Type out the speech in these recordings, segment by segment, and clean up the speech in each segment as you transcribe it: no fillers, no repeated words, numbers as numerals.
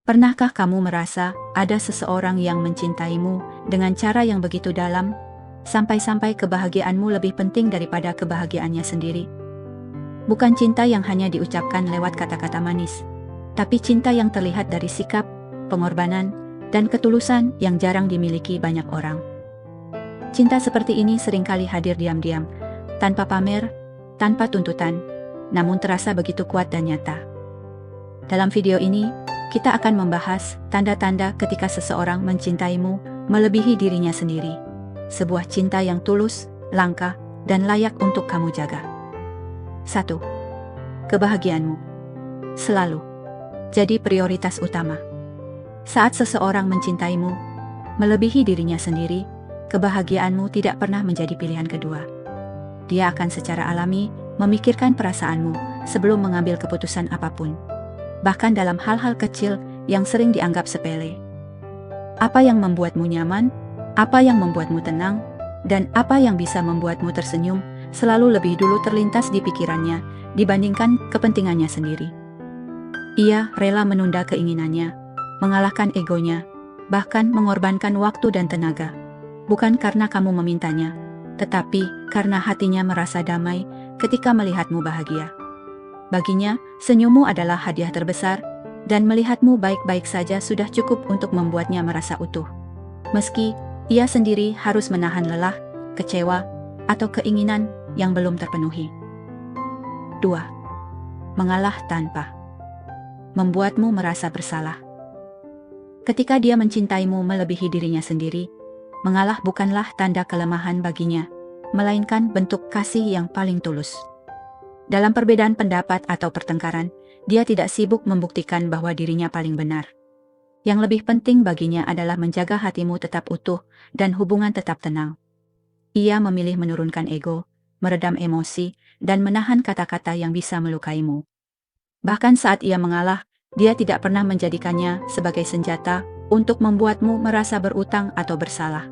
Pernahkah kamu merasa ada seseorang yang mencintaimu dengan cara yang begitu dalam, sampai-sampai kebahagiaanmu lebih penting daripada kebahagiaannya sendiri? Bukan cinta yang hanya diucapkan lewat kata-kata manis, tapi cinta yang terlihat dari sikap, pengorbanan, dan ketulusan yang jarang dimiliki banyak orang. Cinta seperti ini seringkali hadir diam-diam, tanpa pamer, tanpa tuntutan, namun terasa begitu kuat dan nyata. Dalam video ini, kita akan membahas tanda-tanda ketika seseorang mencintaimu melebihi dirinya sendiri. Sebuah cinta yang tulus, langka, dan layak untuk kamu jaga. 1. Kebahagiaanmu selalu jadi prioritas utama. Saat seseorang mencintaimu melebihi dirinya sendiri, kebahagiaanmu tidak pernah menjadi pilihan kedua. Dia akan secara alami memikirkan perasaanmu sebelum mengambil keputusan apapun. Bahkan dalam hal-hal kecil yang sering dianggap sepele. Apa yang membuatmu nyaman, apa yang membuatmu tenang, dan apa yang bisa membuatmu tersenyum selalu lebih dulu terlintas di pikirannya dibandingkan kepentingannya sendiri. Ia rela menunda keinginannya, mengalahkan egonya, bahkan mengorbankan waktu dan tenaga. Bukan karena kamu memintanya, tetapi karena hatinya merasa damai ketika melihatmu bahagia. Baginya, senyummu adalah hadiah terbesar, dan melihatmu baik-baik saja sudah cukup untuk membuatnya merasa utuh. Meski ia sendiri harus menahan lelah, kecewa, atau keinginan yang belum terpenuhi. 2. Mengalah tanpa membuatmu merasa bersalah. Ketika dia mencintaimu melebihi dirinya sendiri, mengalah bukanlah tanda kelemahan baginya, melainkan bentuk kasih yang paling tulus. Dalam perbedaan pendapat atau pertengkaran, dia tidak sibuk membuktikan bahwa dirinya paling benar. Yang lebih penting baginya adalah menjaga hatimu tetap utuh dan hubungan tetap tenang. Ia memilih menurunkan ego, meredam emosi, dan menahan kata-kata yang bisa melukaimu. Bahkan saat ia mengalah, dia tidak pernah menjadikannya sebagai senjata untuk membuatmu merasa berutang atau bersalah.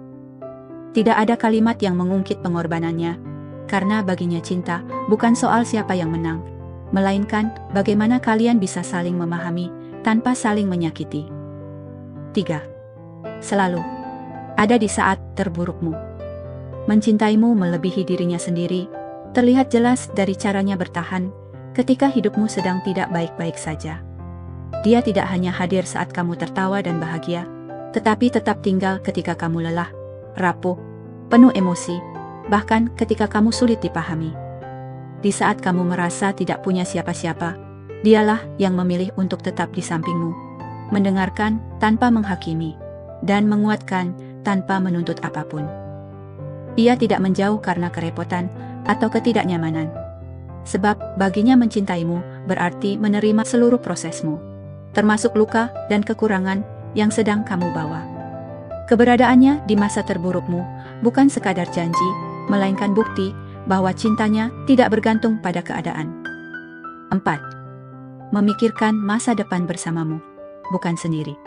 Tidak ada kalimat yang mengungkit pengorbanannya, karena baginya cinta bukan soal siapa yang menang, melainkan bagaimana kalian bisa saling memahami tanpa saling menyakiti. 3. Selalu ada di saat terburukmu. Mencintaimu melebihi dirinya sendiri terlihat jelas dari caranya bertahan ketika hidupmu sedang tidak baik-baik saja. Dia tidak hanya hadir saat kamu tertawa dan bahagia, tetapi tetap tinggal ketika kamu lelah, rapuh, penuh emosi, bahkan ketika kamu sulit dipahami. Di saat kamu merasa tidak punya siapa-siapa, dialah yang memilih untuk tetap di sampingmu, mendengarkan tanpa menghakimi, dan menguatkan tanpa menuntut apapun. Ia tidak menjauh karena kerepotan atau ketidaknyamanan. Sebab baginya mencintaimu berarti menerima seluruh prosesmu, termasuk luka dan kekurangan yang sedang kamu bawa. Keberadaannya di masa terburukmu bukan sekadar janji, melainkan bukti bahwa cintanya tidak bergantung pada keadaan. 4. Memikirkan masa depan bersamamu, bukan sendiri.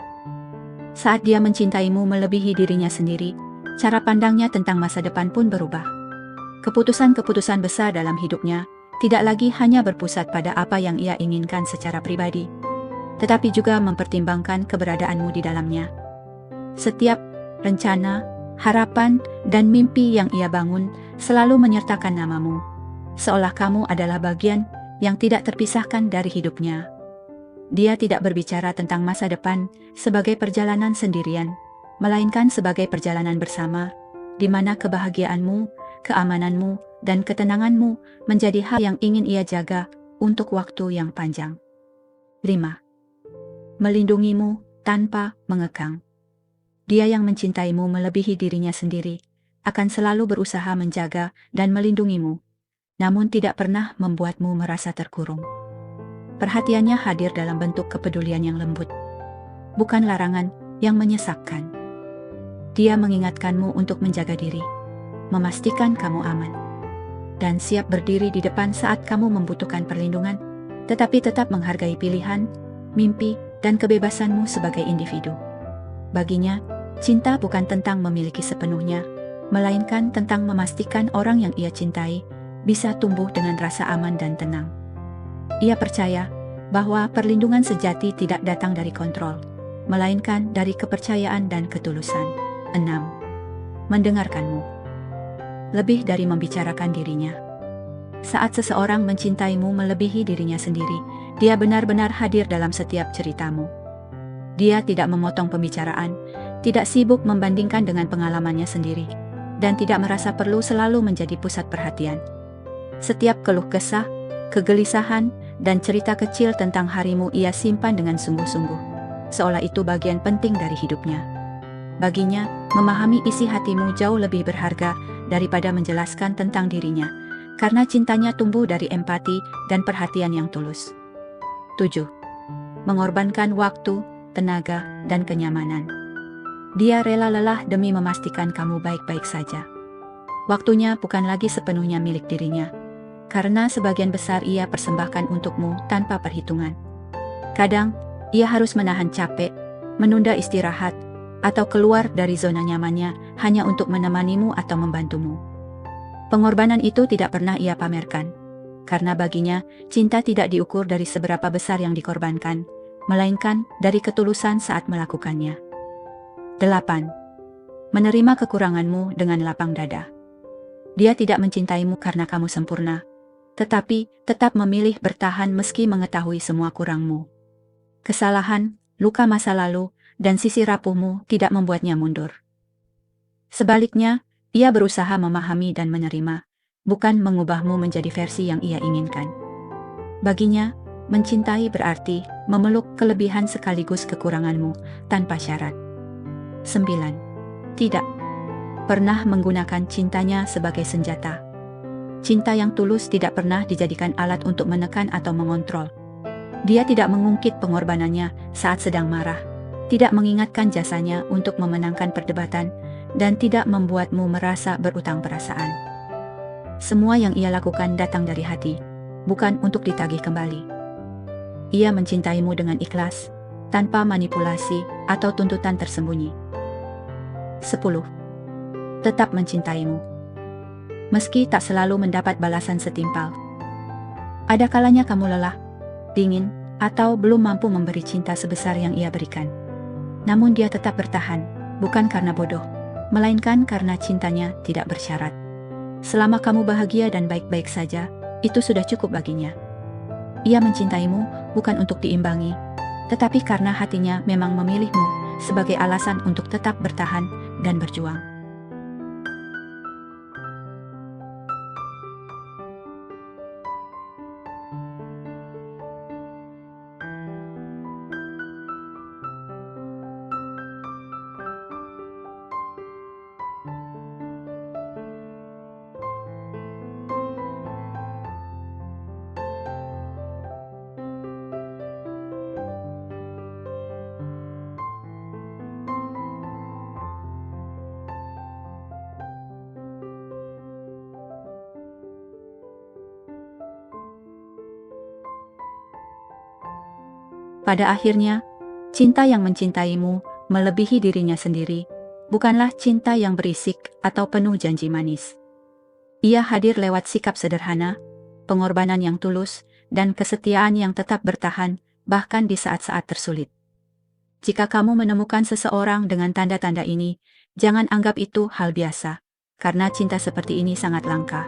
Saat dia mencintaimu melebihi dirinya sendiri, cara pandangnya tentang masa depan pun berubah. Keputusan-keputusan besar dalam hidupnya tidak lagi hanya berpusat pada apa yang ia inginkan secara pribadi, tetapi juga mempertimbangkan keberadaanmu di dalamnya. Setiap rencana, harapan, dan mimpi yang ia bangun selalu menyertakan namamu, seolah kamu adalah bagian yang tidak terpisahkan dari hidupnya. Dia tidak berbicara tentang masa depan sebagai perjalanan sendirian, melainkan sebagai perjalanan bersama, di mana kebahagiaanmu, keamananmu, dan ketenanganmu menjadi hal yang ingin ia jaga untuk waktu yang panjang. 5. Melindungimu tanpa mengekang. Dia yang mencintaimu melebihi dirinya sendiri akan selalu berusaha menjaga dan melindungimu, namun tidak pernah membuatmu merasa terkurung. Perhatiannya hadir dalam bentuk kepedulian yang lembut, bukan larangan yang menyesakkan. Dia mengingatkanmu untuk menjaga diri, memastikan kamu aman, dan siap berdiri di depan saat kamu membutuhkan perlindungan, tetapi tetap menghargai pilihan, mimpi, dan kebebasanmu sebagai individu. Baginya, cinta bukan tentang memiliki sepenuhnya, melainkan tentang memastikan orang yang ia cintai bisa tumbuh dengan rasa aman dan tenang. Ia percaya bahwa perlindungan sejati tidak datang dari kontrol, melainkan dari kepercayaan dan ketulusan. 6. Mendengarkanmu. Lebih dari membicarakan dirinya. Saat seseorang mencintaimu melebihi dirinya sendiri, dia benar-benar hadir dalam setiap ceritamu. Dia tidak memotong pembicaraan, tidak sibuk membandingkan dengan pengalamannya sendiri, dan tidak merasa perlu selalu menjadi pusat perhatian. Setiap keluh kesah, kegelisahan, dan cerita kecil tentang harimu ia simpan dengan sungguh-sungguh, seolah itu bagian penting dari hidupnya. Baginya, memahami isi hatimu jauh lebih berharga daripada menjelaskan tentang dirinya, karena cintanya tumbuh dari empati dan perhatian yang tulus. 7. Mengorbankan waktu, tenaga, dan kenyamanan. Dia rela lelah demi memastikan kamu baik-baik saja. Waktunya bukan lagi sepenuhnya milik dirinya, karena sebagian besar ia persembahkan untukmu tanpa perhitungan. Kadang, ia harus menahan capek, menunda istirahat, atau keluar dari zona nyamannya hanya untuk menemanimu atau membantumu. Pengorbanan itu tidak pernah ia pamerkan, karena baginya cinta tidak diukur dari seberapa besar yang dikorbankan, melainkan dari ketulusan saat melakukannya. 8. Menerima kekuranganmu dengan lapang dada. Dia tidak mencintaimu karena kamu sempurna, tetapi tetap memilih bertahan meski mengetahui semua kurangmu. Kesalahan, luka masa lalu, dan sisi rapuhmu tidak membuatnya mundur. Sebaliknya, ia berusaha memahami dan menerima, bukan mengubahmu menjadi versi yang ia inginkan. Baginya, mencintai berarti memeluk kelebihan sekaligus kekuranganmu tanpa syarat. 9. Tidak pernah menggunakan cintanya sebagai senjata. Cinta yang tulus tidak pernah dijadikan alat untuk menekan atau mengontrol. Dia tidak mengungkit pengorbanannya saat sedang marah, tidak mengingatkan jasanya untuk memenangkan perdebatan, dan tidak membuatmu merasa berutang perasaan. Semua yang ia lakukan datang dari hati, bukan untuk ditagih kembali. Ia mencintaimu dengan ikhlas, tanpa manipulasi atau tuntutan tersembunyi. 10. Tetap mencintaimu. Meski tak selalu mendapat balasan setimpal. Ada kalanya kamu lelah, dingin, atau belum mampu memberi cinta sebesar yang ia berikan. Namun dia tetap bertahan, bukan karena bodoh, melainkan karena cintanya tidak bersyarat. Selama kamu bahagia dan baik-baik saja, itu sudah cukup baginya. Ia mencintaimu bukan untuk diimbangi, tetapi karena hatinya memang memilihmu sebagai alasan untuk tetap bertahan dan berjuang. Pada akhirnya, cinta yang mencintaimu melebihi dirinya sendiri, bukanlah cinta yang berisik atau penuh janji manis. Ia hadir lewat sikap sederhana, pengorbanan yang tulus, dan kesetiaan yang tetap bertahan, bahkan di saat-saat tersulit. Jika kamu menemukan seseorang dengan tanda-tanda ini, jangan anggap itu hal biasa, karena cinta seperti ini sangat langka.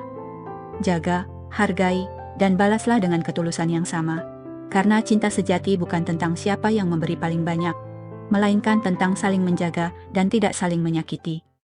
Jaga, hargai, dan balaslah dengan ketulusan yang sama. Karena cinta sejati bukan tentang siapa yang memberi paling banyak, melainkan tentang saling menjaga dan tidak saling menyakiti.